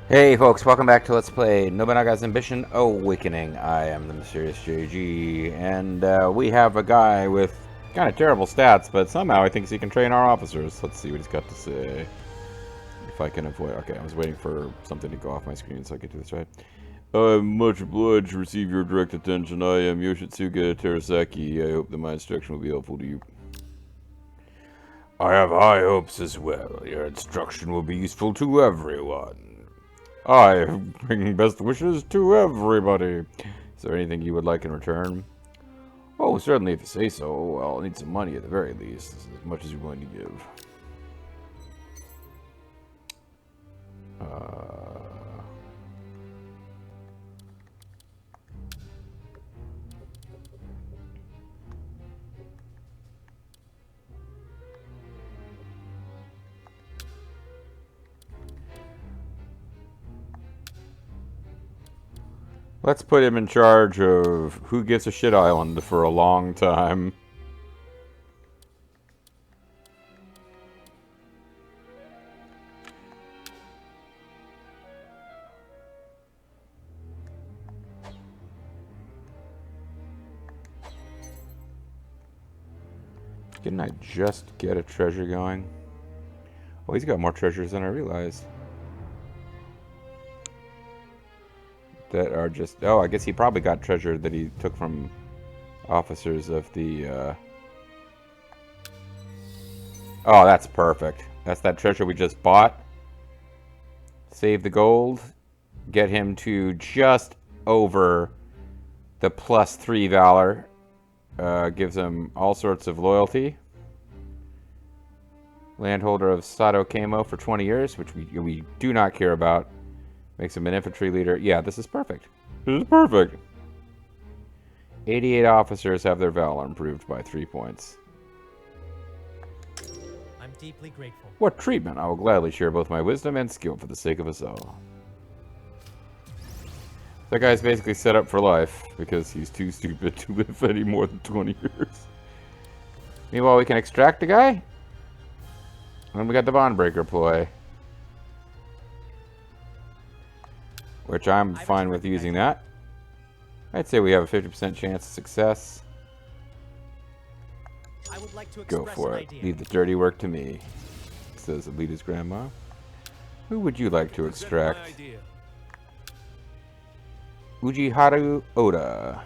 Hey folks, welcome back to Let's Play Nobunaga's Ambition Awakening. I am the Mysterious JG, and we have a guy with kind of terrible stats, but somehow he thinks he can train our officers. Let's see what he's got to say. If I can avoid... Okay, I was waiting for something to go off my screen so I could do this right. I'm much obliged to receive your direct attention. I am Yoshitsuga Terasaki. I hope that my instruction will be helpful to you. I have high hopes as well. Your instruction will be useful to everyone. I bring best wishes to everybody. Is there anything you would like in return? Oh, certainly if you say so. I'll need some money at the very least. As much as you're willing to give. Let's put him in charge of Who Gives a Shit Island for a long time. Didn't I just get a treasure going? Oh, he's got more treasures than I realized. That are just... Oh, I guess he probably got treasure that he took from officers of the... Oh, that's perfect. That's that treasure we just bought. Save the gold. Get him to just over the +3 valor. Gives him all sorts of loyalty. Landholder of Sato Kamo for 20 years, which we do not care about. Makes him an infantry leader. Yeah, this is perfect. This is perfect. 88 officers have their valor improved by 3 points. I'm deeply grateful. What treatment? I will gladly share both my wisdom and skill for the sake of us all. That guy's basically set up for life because he's too stupid to live any more than 20 years. Meanwhile, we can extract the guy. And we got the bond breaker ploy. Which I'm fine with using that. I'd say we have a 50% chance of success. I would like to Go for it. Leave the dirty work to me, says Alita's grandma. Who would you like to extract? Ujiharu Oda.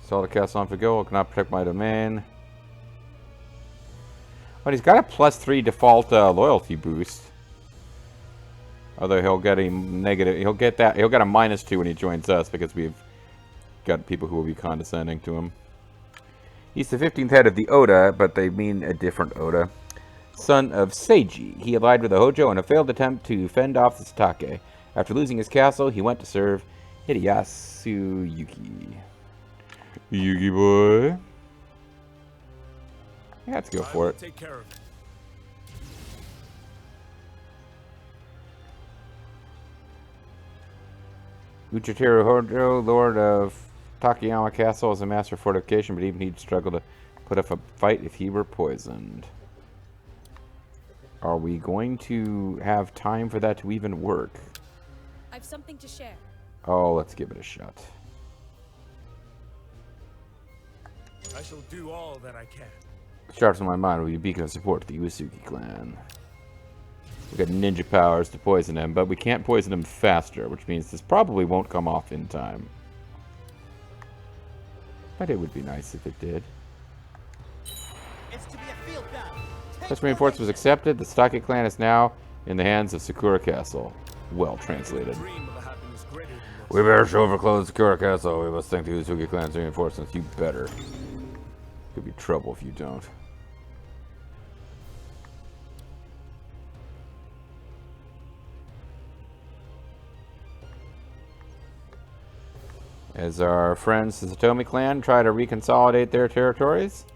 Sell the castle on Fago. Cannot protect my domain. But he's got a +3 default loyalty boost. Although he'll get a negative. He'll get that. He'll get a -2 when he joins us because we've got people who will be condescending to him. He's the 15th head of the Oda, but they mean a different Oda. Son of Seiji, he allied with the Hojo in a failed attempt to fend off the Satake. After losing his castle, he went to serve Hideyasu Yuki. Yuki boy. Yeah, let's go for it. Take care of it. Uchiteru Hojo, Lord of Takayama Castle, is a master of fortification, but even he'd struggle to put up a fight if he were poisoned. Are we going to have time for that to even work? I've something to share. Oh, let's give it a shot. I shall do all that I can. Sharps in my mind will be a beacon of support to the Uesugi clan. We got ninja powers to poison him, but we can't poison him faster, which means this probably won't come off in time. But it would be nice if it did. It's to be a field battle. Such reinforcement was accepted. The Satake clan is now in the hands of Sakura Castle. Well translated. Dream of a happiness greater than this. We better show overclose Sakura Castle. We must thank the Uesugi clan's reinforcements. You better. Could be trouble if you don't. As our friends the Satomi clan try to reconsolidate their territories,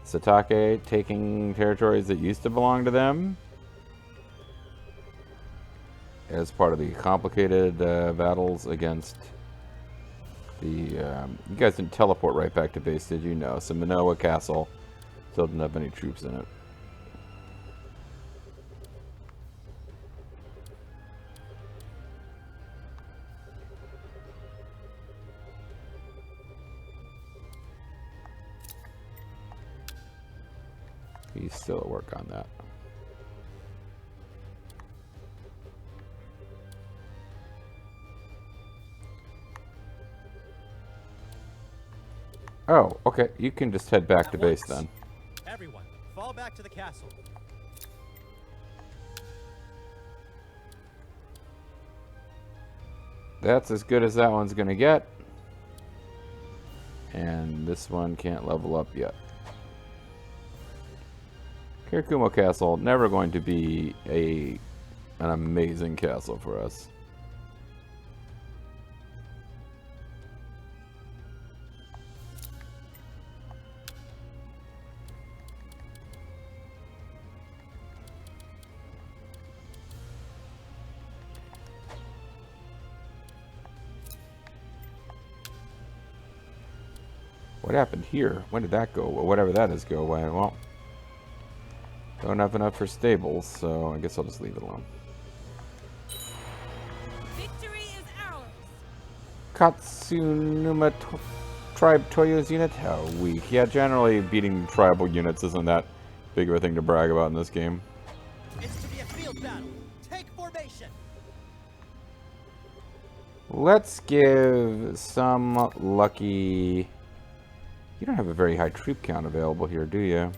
Satake taking territories that used to belong to them as part of the complicated battles against the... you guys didn't teleport right back to base, did you? No. So Minoa Castle still didn't have any troops in it. He's still at work on that. Oh, okay. You can just head back to base then. Everyone, fall back to the castle. That's as good as that one's gonna get. And this one can't level up yet. Kirakumo Castle, never going to be an amazing castle for us. What happened here? When did that go? Well, whatever that is go away. Well, don't have enough for stables, so I guess I'll just leave it alone. Victory is ours. Katsunuma Tribe Toyo's unit? How weak. Yeah, generally beating tribal units isn't that big of a thing to brag about in this game. It's to be a field battle. Take formation. Let's give some lucky... You don't have a very high troop count available here, do you?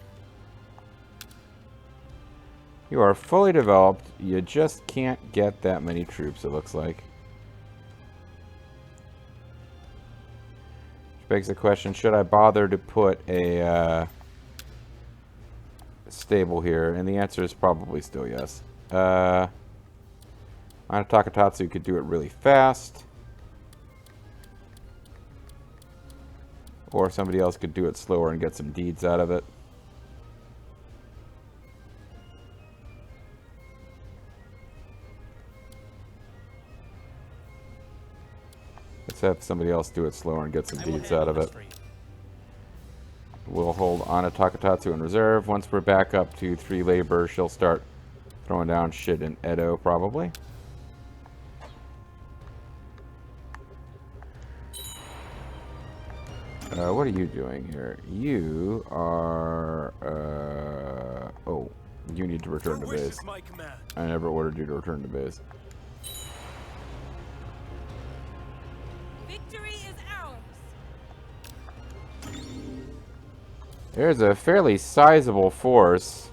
You are fully developed. You just can't get that many troops, it looks like. Which begs the question, should I bother to put a stable here? And the answer is probably still yes. Mana Takatatsu could do it really fast. Or somebody else could do it slower and get some deeds out of it. Let's have somebody else do it slower and get some deeds out of it. We'll hold Ana Takatatsu in reserve. Once we're back up to 3 labor, she'll start throwing down shit in Edo, probably. What are you doing here? You are... oh, you need to return to base. I never ordered you to return to base. Victory is ours. There's a fairly sizable force.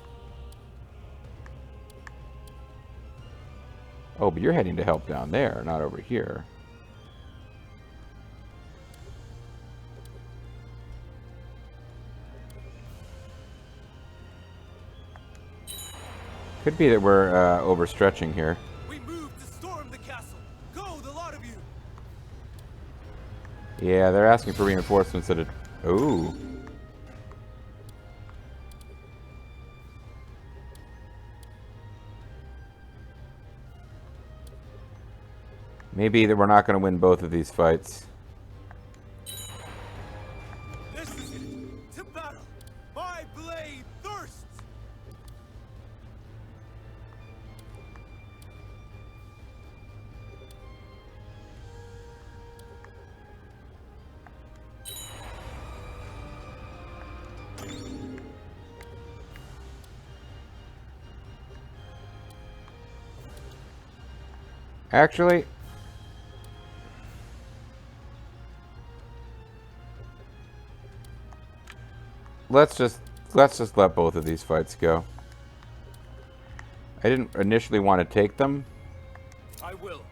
Oh, but you're heading to help down there, not over here. Could be that we're overstretching here. We move to storm the castle. Go, the lot of you. Yeah, they're asking for reinforcements at a... Ooh. Maybe that we're not going to win both of these fights. This is it. To battle. My blade thirsts. Actually... Let's just let both of these fights go. I didn't initially want to take them. I will.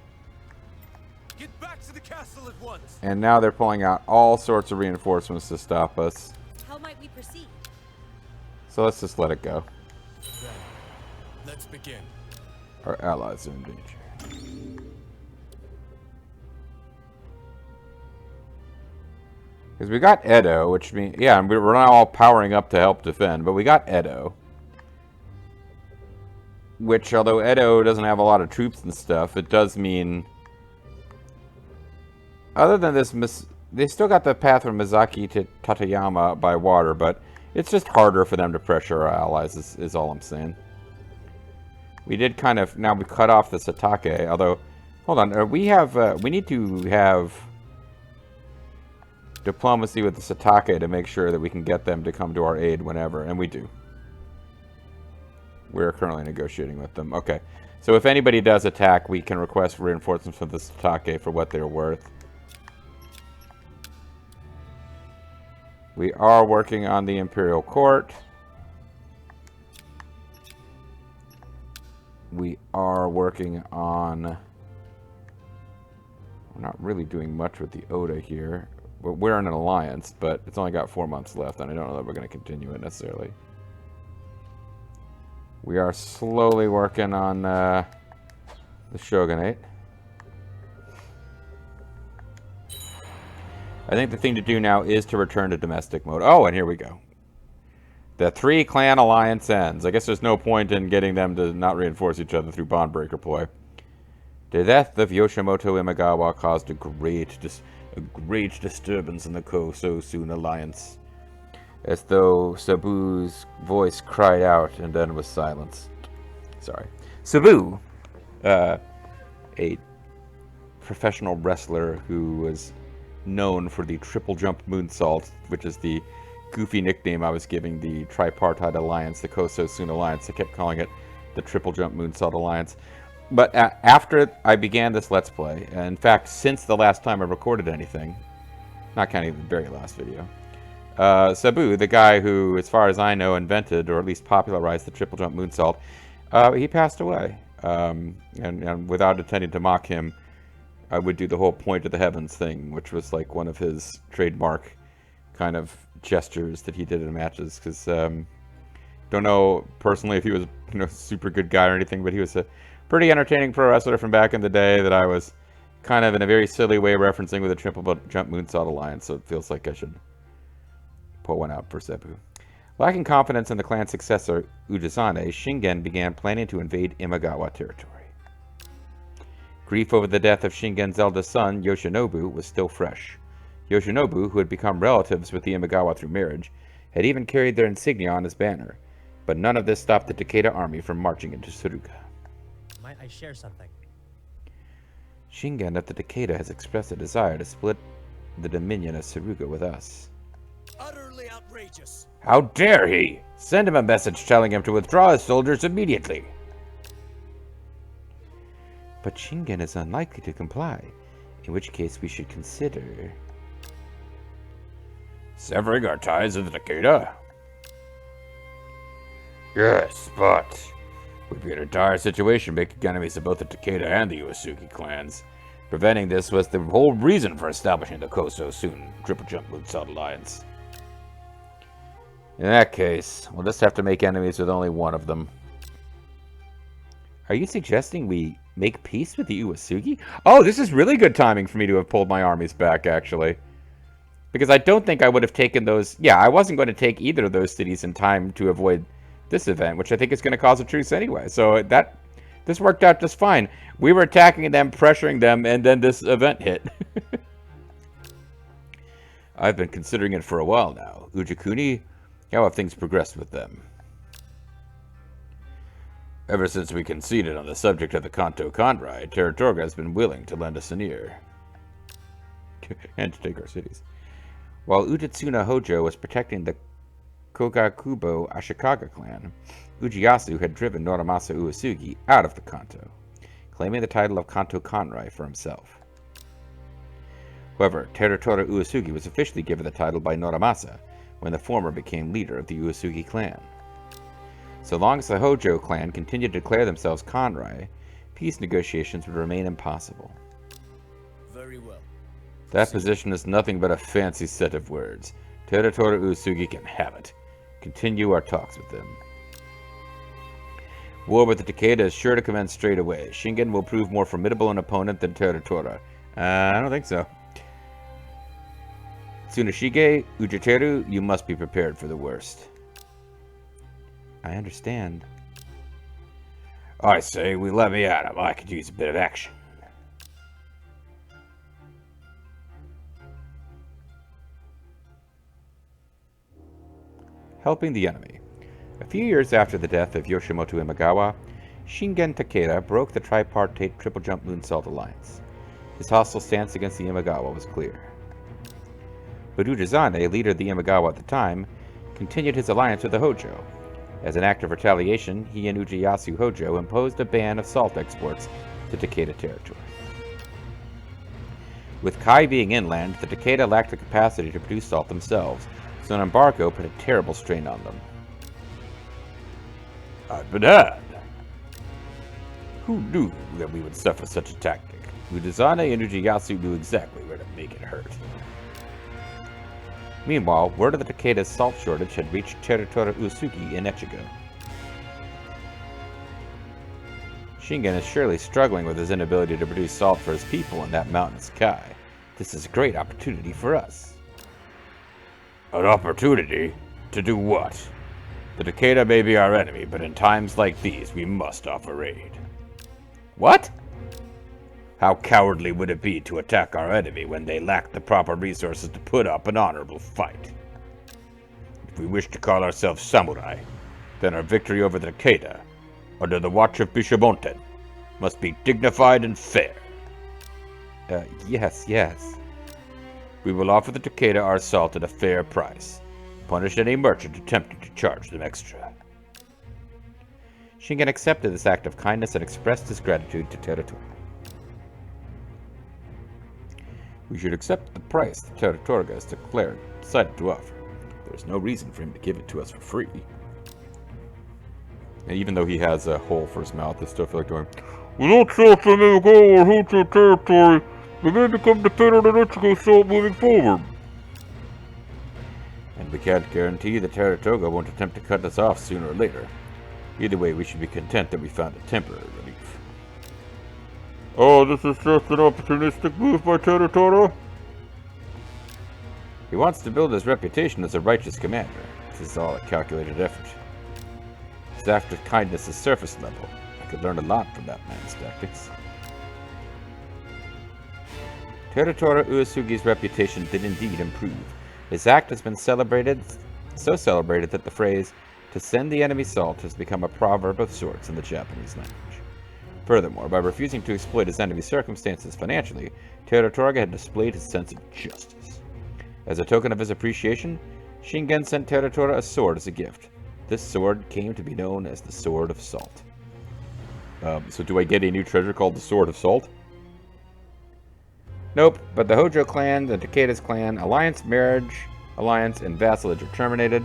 Get back to the castle at once. And now they're pulling out all sorts of reinforcements to stop us. How might we proceed? So let's just let it go. Then, let's begin. Our allies are in danger. Because we got Edo, which means... Yeah, and we're not all powering up to help defend, but we got Edo. Which, although Edo doesn't have a lot of troops and stuff, it does mean... Other than this... They still got the path from Mizaki to Tateyama by water, but it's just harder for them to pressure our allies, is all I'm saying. We did kind of... Now we cut off the Satake, although... Hold on, we need to have... diplomacy with the Satake to make sure that we can get them to come to our aid whenever, and we do. We're currently negotiating with them. Okay. So if anybody does attack, we can request reinforcements from the Satake for what they're worth. We are working on the Imperial Court. We are working on... We're not really doing much with the Oda here. We're in an alliance, but it's only got 4 months left, and I don't know that we're going to continue it necessarily. We are slowly working on the Shogunate. I think the thing to do now is to return to domestic mode. Oh, and here we go. The 3-clan alliance ends. I guess there's no point in getting them to not reinforce each other through bond breaker ploy. The death of Yoshimoto Imagawa caused a great disturbance in the Koso-Sun alliance, as though Sabu's voice cried out and then was silenced. Sorry. Sabu, a professional wrestler who was known for the triple jump moonsault, which is the goofy nickname I was giving the tripartite alliance, the Koso-Sun alliance. I kept calling it the triple jump moonsault alliance. But after I began this Let's Play, and in fact, since the last time I recorded anything, not counting the very last video, Sabu, the guy who, as far as I know, invented, or at least popularized the triple jump moonsault, he passed away. And without intending to mock him, I would do the whole point of the heavens thing, which was like one of his trademark kind of gestures that he did in matches. Because don't know personally if he was a super good guy or anything, but he was a pretty entertaining pro wrestler from back in the day that I was kind of in a very silly way referencing with a triple jump moonsault alliance. So it feels like I should pull one out for Sabu. Lacking confidence in the clan's successor, Ujizane, Shingen began planning to invade Imagawa territory. Grief over the death of Shingen's eldest son, Yoshinobu, was still fresh. Yoshinobu, who had become relatives with the Imagawa through marriage, had even carried their insignia on his banner, but none of this stopped the Takeda army from marching into Tsuruga. Might I share something? Shingen of the Takeda has expressed a desire to split the dominion of Tsuruga with us. Utterly outrageous. How dare he! Send him a message telling him to withdraw his soldiers immediately. But Shingen is unlikely to comply, in which case we should consider severing our ties with the Takeda. Yes, but we'd be in a dire situation making enemies of both the Takeda and the Uesugi clans. Preventing this was the whole reason for establishing the Koso-Sun Triple Jump Moonsault Alliance. In that case, we'll just have to make enemies with only one of them. Are you suggesting we make peace with the Uesugi? Oh, this is really good timing for me to have pulled my armies back, actually. Because I don't think I would have taken those... Yeah, I wasn't going to take either of those cities in time to avoid this event, which I think is going to cause a truce anyway. So this worked out just fine. We were attacking them, pressuring them, and then this event hit. I've been considering it for a while now. Ujakuni, how have things progressed with them? Ever since we conceded on the subject of the Kanto Kanrai, Terratorga has been willing to lend us an ear. And to take our cities. While Ujitsuna Hojo was protecting the Kogakubo Ashikaga clan, Ujiyasu had driven Noramasa Uesugi out of the Kanto, claiming the title of Kanto Kanrai for himself. However, Terratora Uesugi was officially given the title by Noramasa when the former became leader of the Uesugi clan. So long as the Hojo clan continued to declare themselves Kanrai, peace negotiations would remain impossible. Very well. That position is nothing but a fancy set of words. Terratora Uesugi can have it. Continue our talks with them. War with the Takeda is sure to commence straight away. Shingen will prove more formidable an opponent than Terratora. I don't think so. Tsunashige, Ujiteru, you must be prepared for the worst. I understand. I say, we let me at him. I could use a bit of action. Helping the enemy. A few years after the death of Yoshimoto Imagawa, Shingen Takeda broke the tripartite Triple Jump Moonsault Alliance. His hostile stance against the Imagawa was clear. But Ujizane, leader of the Imagawa at the time, continued his alliance with the Hojo. As an act of retaliation, he and Ujiyasu Hojo imposed a ban of salt exports to Takeda territory. With Kai being inland, the Takeda lacked the capacity to produce salt themselves, so an embargo put a terrible strain on them. I've been had. Who knew that we would suffer such a tactic? Udazane and Ujiyasu knew exactly where to make it hurt. Meanwhile, word of the Takeda's salt shortage had reached Terutora Uesugi in Echigo. Shingen is surely struggling with his inability to produce salt for his people in that mountainous sky. This is a great opportunity for us. An opportunity? To do what? The Takeda may be our enemy, but in times like these, we must offer aid. What? How cowardly would it be to attack our enemy when they lack the proper resources to put up an honorable fight? If we wish to call ourselves samurai, then our victory over the Takeda, under the watch of Bishamonten, must be dignified and fair. Yes. We will offer the Takeda our salt at a fair price. Punish any merchant attempting to charge them extra. Shingen accepted this act of kindness and expressed his gratitude to Terutora. We should accept the price that Terutora has decided to offer. There's no reason for him to give it to us for free. And even though he has a hole for his mouth, I still feel like going, without salt from Imago or Hojo territory, we may become dependent on Ichigo salt moving forward. And we can't guarantee that Terutora won't attempt to cut us off sooner or later. Either way, we should be content that we found a temporary relief. Oh, this is just an opportunistic move by Terutora? He wants to build his reputation as a righteous commander. This is all a calculated effort. His act of kindness is surface level. I could learn a lot from that man's tactics. Terutora Uesugi's reputation did indeed improve. His act has been celebrated, so celebrated that the phrase, to send the enemy salt, has become a proverb of sorts in the Japanese language. Furthermore, by refusing to exploit his enemy's circumstances financially, Terutora had displayed his sense of justice. As a token of his appreciation, Shingen sent Terutora a sword as a gift. This sword came to be known as the Sword of Salt. So do I get a new treasure called the Sword of Salt? Nope, but the Hojo clan, the Takeda's clan, alliance, marriage, alliance, and vassalage are terminated.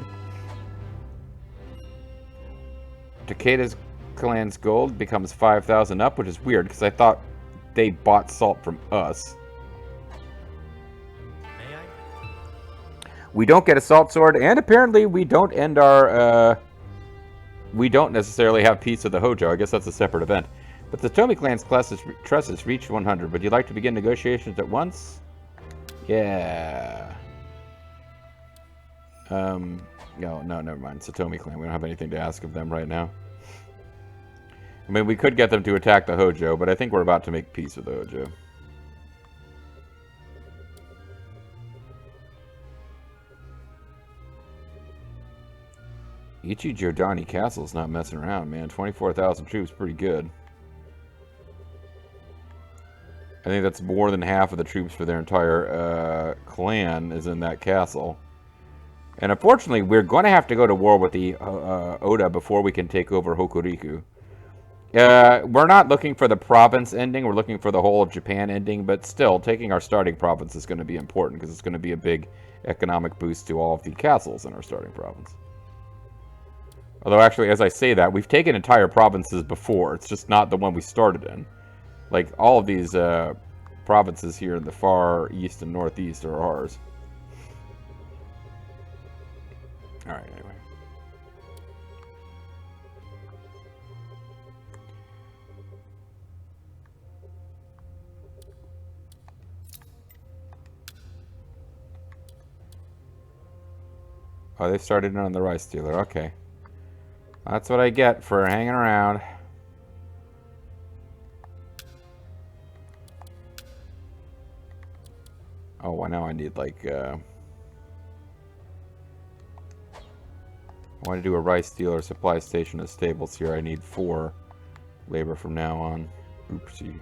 Takeda's clan's gold becomes 5,000 up, which is weird, because I thought they bought salt from us. May I? We don't get a salt sword, and apparently we don't end our, we don't necessarily have peace with the Hojo. I guess that's a separate event. But the Tomi clan's trusses reached 100. Would you like to begin negotiations at once? Yeah. No, never mind. It's the Tomi clan. We don't have anything to ask of them right now. I mean, we could get them to attack the Hojo, but I think we're about to make peace with the Hojo. Ichi-Jordani Castle's not messing around, man. 24,000 troops, pretty good. I think that's more than half of the troops for their entire clan is in that castle. And unfortunately, we're going to have to go to war with the Oda before we can take over Hokuriku. We're not looking for the province ending. We're looking for the whole of Japan ending. But still, taking our starting province is going to be important because it's going to be a big economic boost to all of the castles in our starting province. Although, actually, as I say that, we've taken entire provinces before. It's just not the one we started in. Like, all of these provinces here in the far east and northeast are ours. Alright, anyway. Oh, they started in on the rice dealer. Okay. That's what I get for hanging around. Oh, well, now I need, like, I want to do a rice dealer supply station of stables here. I need 4 labor from now on. Oopsie.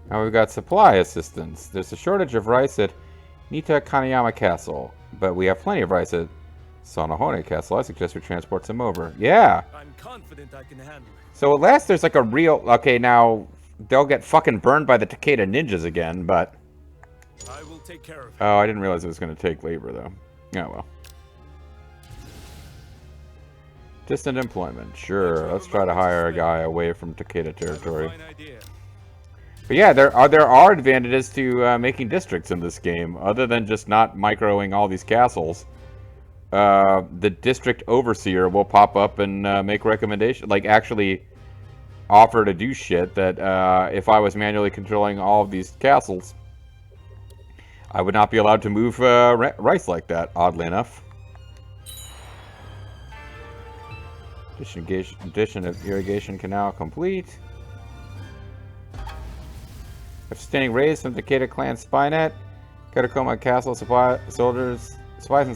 Now we've got supply assistance. There's a shortage of rice at Nita Kaneyama Castle. But we have plenty of rice at Sonahone Castle. I suggest we transport some over. Yeah! I'm confident I can handle it. So at last there's like a real... Okay, now they'll get fucking burned by the Takeda ninjas again, but... I will take care of it. Oh, I didn't realize it was going to take labor, though. Oh, well. Distant employment. Sure, let's try to hire a guy away from Takeda territory. Fine idea. But yeah, there are advantages to making districts in this game, other than just not microing all these castles. The district overseer will pop up and make recommendations, like actually offer to do shit that if I was manually controlling all of these castles, I would not be allowed to move rice like that, oddly enough. Addition of irrigation canal complete. Sustaining raids from Takeda clan Spynet. Katakoma Castle supplies and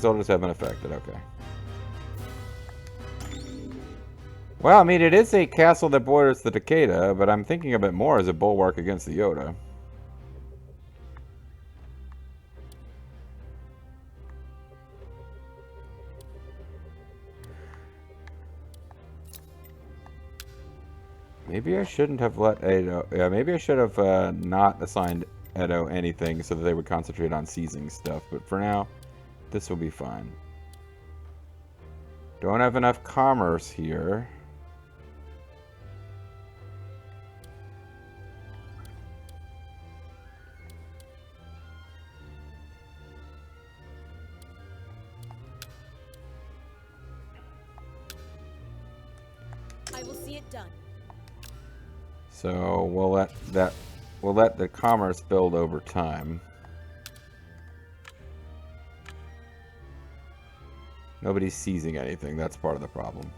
soldiers have been affected. Okay. Well, I mean, it is a castle that borders the Takeda, but I'm thinking of it more as a bulwark against the Yoda. Maybe I shouldn't have let Edo... Yeah, maybe I should have not assigned Edo anything so that they would concentrate on seizing stuff. But for now, this will be fine. Don't have enough commerce here. I will see it done. So we'll let the commerce build over time. Nobody's seizing anything. That's part of the problem.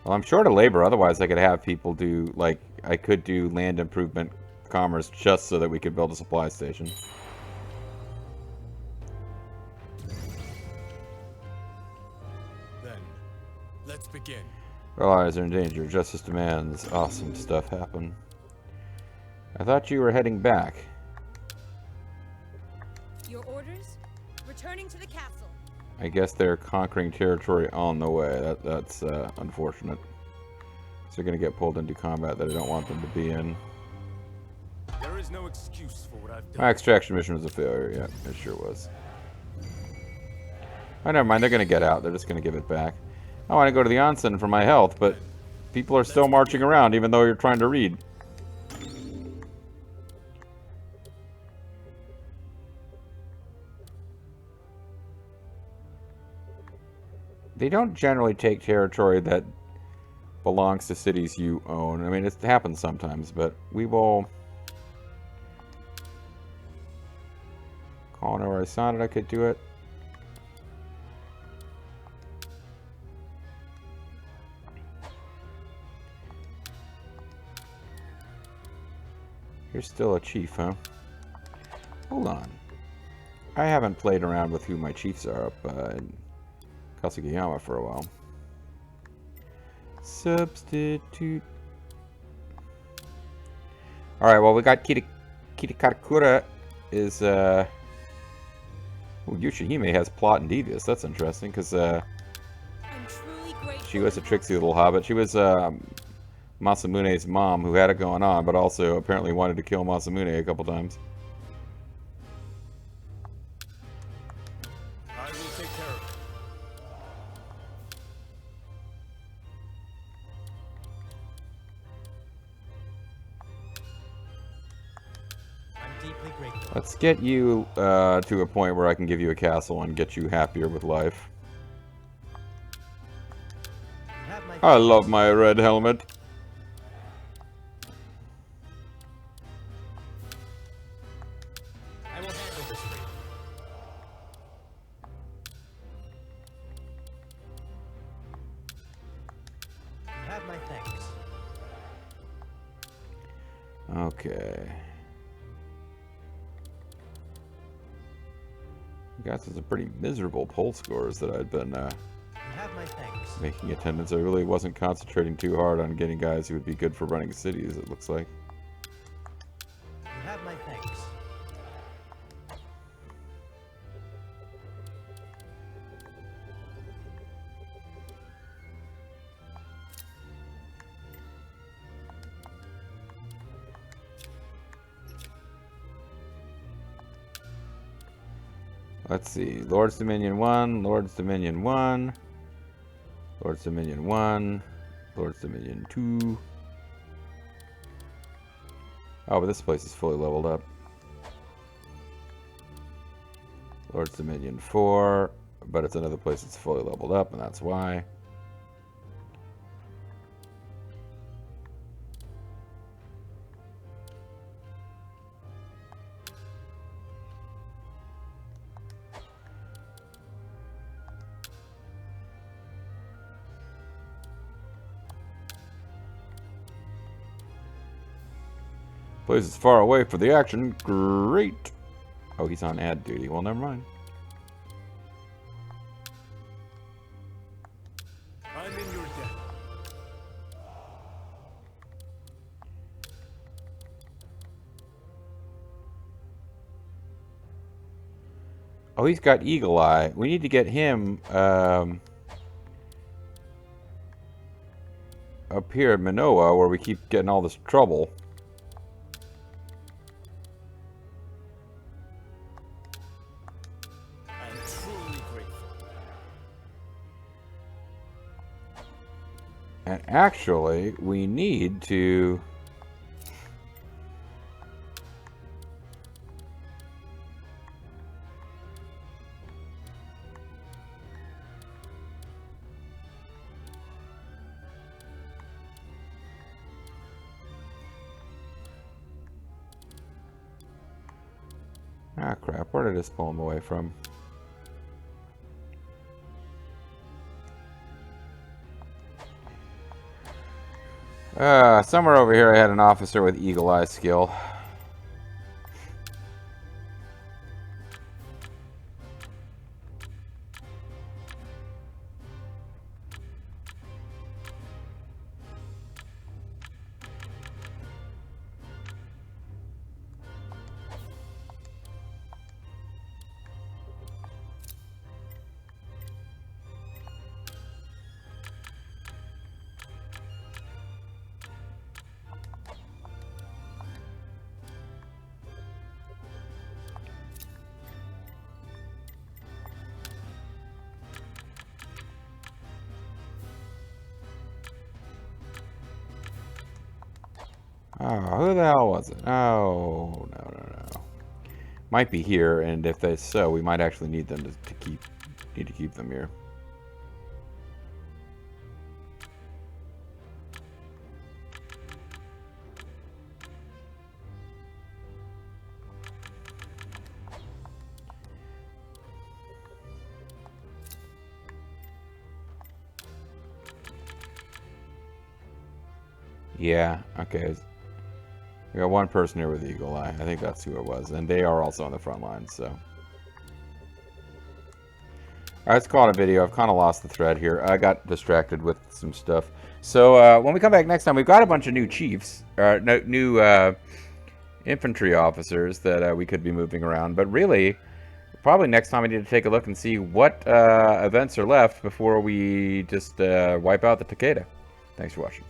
Well, I'm short of labor. Otherwise, I could have people do, like, I could do land improvement commerce just so that we could build a supply station. Then, let's begin. Allies are in danger. Justice demands. Awesome stuff happen. I thought you were heading back. Your orders? Returning to the castle. I guess they're conquering territory on the way. That's unfortunate. So they're going to get pulled into combat that I don't want them to be in. There is no excuse for what I've done. My extraction mission was a failure. Yeah, it sure was. Oh, never mind. They're going to get out. They're just going to give it back. I want to go to the onsen for my health, but people are still marching around even though you're trying to read. They don't generally take territory that belongs to cities you own. I mean, it happens sometimes, but we will... Call where I sounded I could do it. You're still a chief, huh? Hold on. I haven't played around with who my chiefs are up in Kasugiyama for a while. Substitute. Alright, well, we got Kitakarakura is, Ooh, Yoshihime has plot and devious. That's interesting, because, she was a tricksy little hobbit. She was, Masamune's mom, who had it going on, but also apparently wanted to kill Masamune a couple times. I will take care of it. I'm deeply grateful. Let's get you to a point where I can give you a castle and get you happier with life. Have my I love my red helmet. I will handle this for you. You have my thanks. Okay. We got some pretty miserable poll scores that I'd been You have my thanks. making attendance. I really wasn't concentrating too hard on getting guys who would be good for running cities, it looks like. You have my thanks. Let's see. Lord's Dominion 1, Lord's Dominion 1, Lord's Dominion 1, Lord's Dominion 2. Oh, but this place is fully leveled up. Lord's Dominion 4, but it's another place that's fully leveled up, and that's why. Place is far away for the action. Great. Oh, he's on ad duty. Well, never mind. I'm in your debt. Oh, he's got Eagle Eye. We need to get him up here at Manoa, where we keep getting all this trouble. I'm truly grateful. And actually, we need to... Ah, crap. Where did I just pull him away from? Somewhere over here I had an officer with Eagle Eye skill. Oh, who the hell was it? Oh, no. Might be here, and if they so, we might actually need them to keep them here. Yeah, okay. We got one person here with Eagle Eye. I think that's who it was. And they are also on the front lines, so. Alright, let's call it a video. I've kind of lost the thread here. I got distracted with some stuff. So, when we come back next time, we've got a bunch of new chiefs. New infantry officers that we could be moving around. But really, probably next time we need to take a look and see what events are left before we just wipe out the Takeda. Thanks for watching.